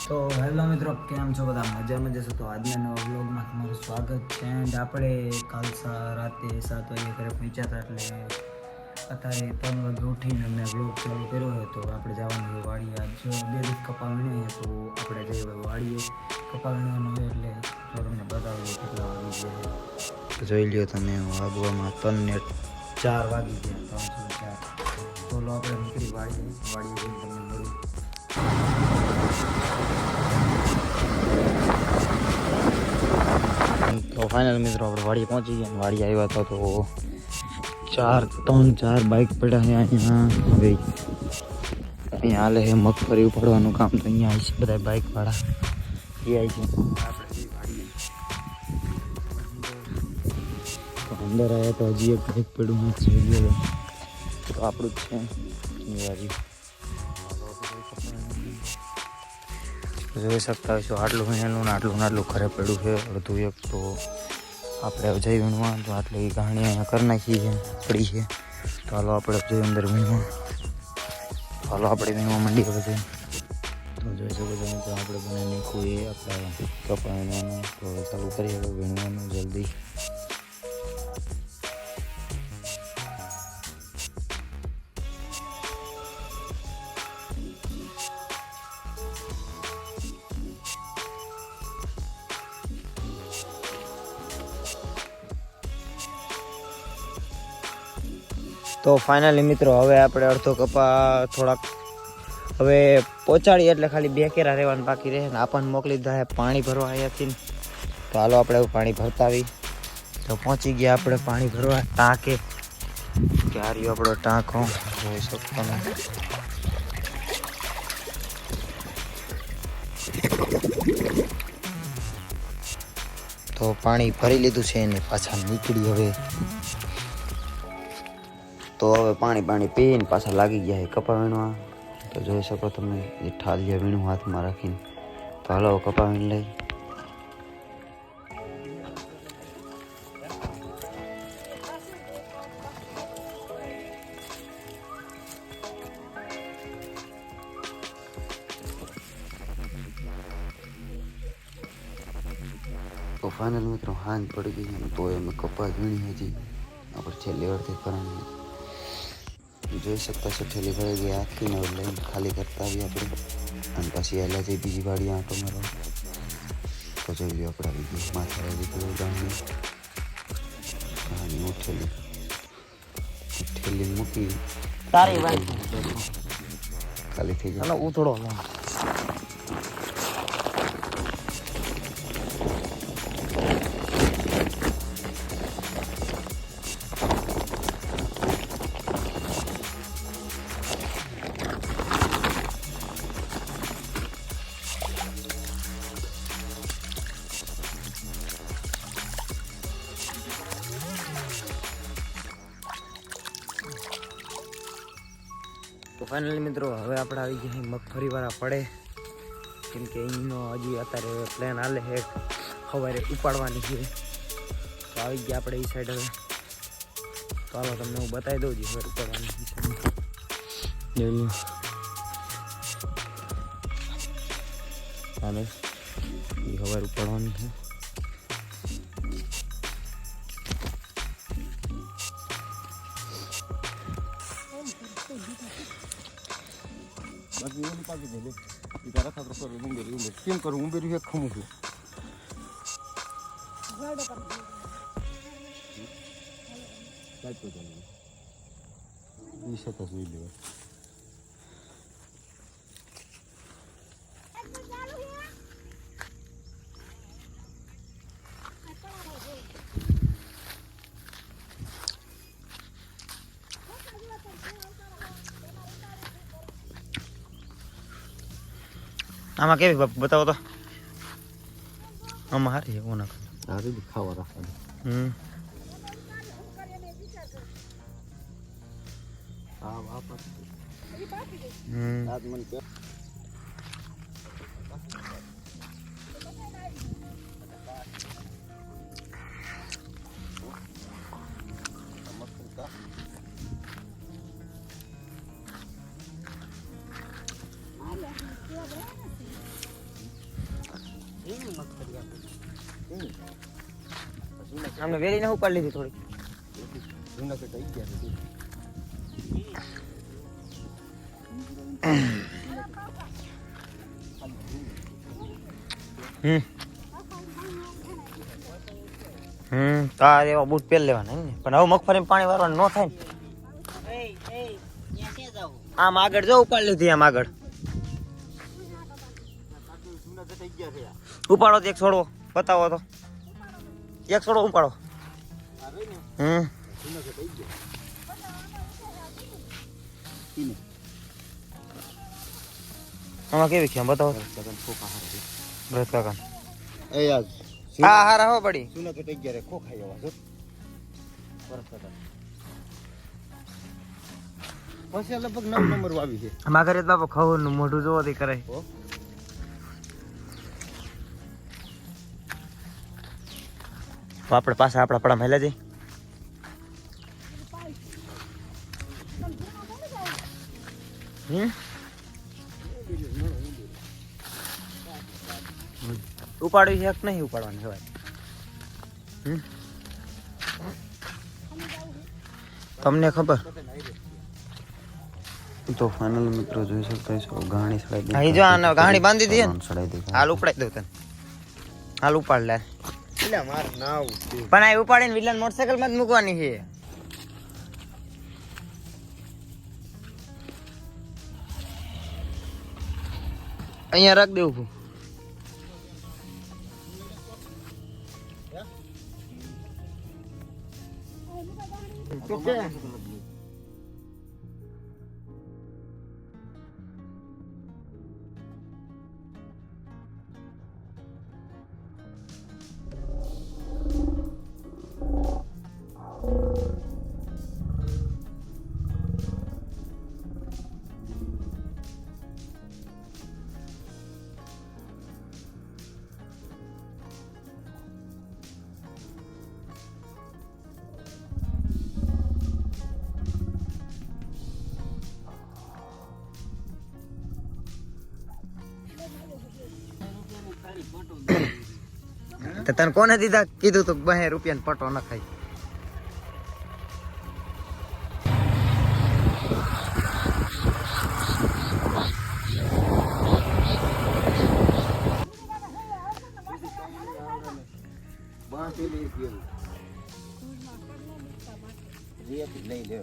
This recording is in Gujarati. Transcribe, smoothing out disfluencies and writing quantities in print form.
તો હેલો મિત્રો, કેમ છો બધા? મજામાં જશો તો આજના નવા વ્લોગમાં તમારું સ્વાગત છે. એન્ડ આપણે કાલ રાતે 7 વાગે ઘરે પહોંચ્યા હતા, એટલે અત્યારે 3 વાગે ઉઠીને મેં વ્લોગ ચાલુ કર્યો હોય. તો આપણે જવાનું હોય વાડીએ. આજ 2 દિવસ કપા વીણીએ, તો આપણે જઈએ વાડીએ કપા વીણવાનું હોય, એટલે જો તમને બતાવીએ કેટલા વાગી ગયા. તો જોઈ લ્યો તમે, વાગવામાં 3 ને 4 વાગી ગયા, 3 4. તો આપણે નીકળી વાડીએ જઈને તમને મળું. તો ફાઇનલ મિત્રો આપણે વાડી પહોંચી ગયા. વાડી આવ્યા હતા તો 4 બાઇક પડ્યા છે અહીંયા. હવે અહીંયા હાલે છે મગફળી ઉપાડવાનું કામ, તો અહીંયા આવી છે બધા બાઇક વાળા એ આવી છે. અંદર આવ્યા તો હજી એક બાઇક પડ્યું છે, તો આપણું જ છે વાડી. જોઈ શકતા હોય છો આટલું વીણેલું ને આટલું ઘરે પડ્યું છે અડધું એક. તો આપણે જઈ વીણવા, તો આટલી ગાણી અહીંયા કરી નાખી છે પડી છે. તો હાલો આપણે જઈ અંદર વીણવા. હાલો આપણે વીણવા માંડીએ પછી. તો જોઈ શકો છો તો આપણે બનાવી નાખવું એ આપણા કપા વીણવાનું. તો ચાલુ કરીએ વીણવાનું જલ્દી. તો ફાઇનલી મિત્રો હવે આપણે અડધો કપા થોડાક હવે પહોંચાડીએ, એટલે ખાલી 2 કેરા રહેવાનું બાકી રહે ને આપણને મોકલી દીધા પાણી ભરવા અહીંયાથી. તો હાલો આપણે પાણી ભરતા આવી. તો પહોંચી ગયા આપણે પાણી ભરવા ટાંકે. ક્યાં રહ્યો આપણો ટાંકો જોઈ શકો તમે. તો પાણી ભરી લીધું છે ને પાછા નીકળી હવે. તો હવે પાણી પીને પાછા લાગી ગયા છે કપા વીણવા. તો જોઈ શકો તમે એ ઠાલિયા વીણું હાથમાં રાખીને. તો હાલો કપા વીણ લઈ. તો ફાઇનલ મિત્રો હાંજ પડી ગઈ, તો અમે કપા વીણી હજી આપણે છેલ્લી અડધી કરવાની. જોઈ શકતા છો ઠેલી ભરાઈ ગઈ આખી ને લઈને ખાલી કરતા આવીએ આપણે. અને પછી એલા જઈ બીજી વાડી આંટો મારવા. તો જોઈ લો આપણે આવી ગઈ માથે આવી ગયું ગાણી ઠેલી મૂકી તારી ખાલી થઈ જાય ઉતળો. તો ફાઇનલી મિત્રો હવે આપણે આવી ગયા મગફળી વાળા પડે, કેમ કે અહીંનો હજી અત્યારે પ્લાન હાલે છે સવારે ઉપાડવાની છે. તો આવી ગયા આપણે એ સાઈડ હવે. તો હાલો તમને હું બતાવી દઉં છું હવે ઉપાડવાની હાલે એ સવારે ઉપાડવાની છે. કેમ કરું ઉંબેરી ખમું છું. આમાં કેવી બતાવો તો. આમાં હારી એવું ના હારી ખાવા રાખવાનું. અમને વેલી ને ઉપાડી લીધી થોડી. તાર એવા બૂટ પહેરી લેવાના ને. પણ હવે મગફળી પાણી વાળવાનું ન થાય ને. આમ આગળ જો ઉપાડી લીધી. આમ આગળ ઉપાડો તો એક છોડવો બતાવો તો. એક છોડવો ઉપાડો. આમાં કેવી છે બતાવો. ભરત કાકા હા હારા હો પડી. લગભગ 9 નંબર વાવી છે. અમારા ઘરે બાપા ખબર નું મોઢું જોવો તે કરે. આપણે પાછા આપણા પડા મેલા જઈ. ઉપાડવી છે કે નહીં ઉપાડવાની હવે? તમને ખબર? તો ફાઇનલ મિત્રો જોઈ શકતા છો ગાણી સડાઈ દે. અહીં જો આને ગાણી બાંધી દે ને. હાલ ઉપાડી દઉં તને. હાલ ઉપાડ લે. એટલે માર નાવ પણ આ ઉપાડીને વિલન મોટરસાઇકલ માં જ મૂકવાની છે. અહીંયા રાખ દેવું. ઓકે તને કોને દીધા? કીધું તો 2 રૂપિયા પટો ન ખાય. લઈ લે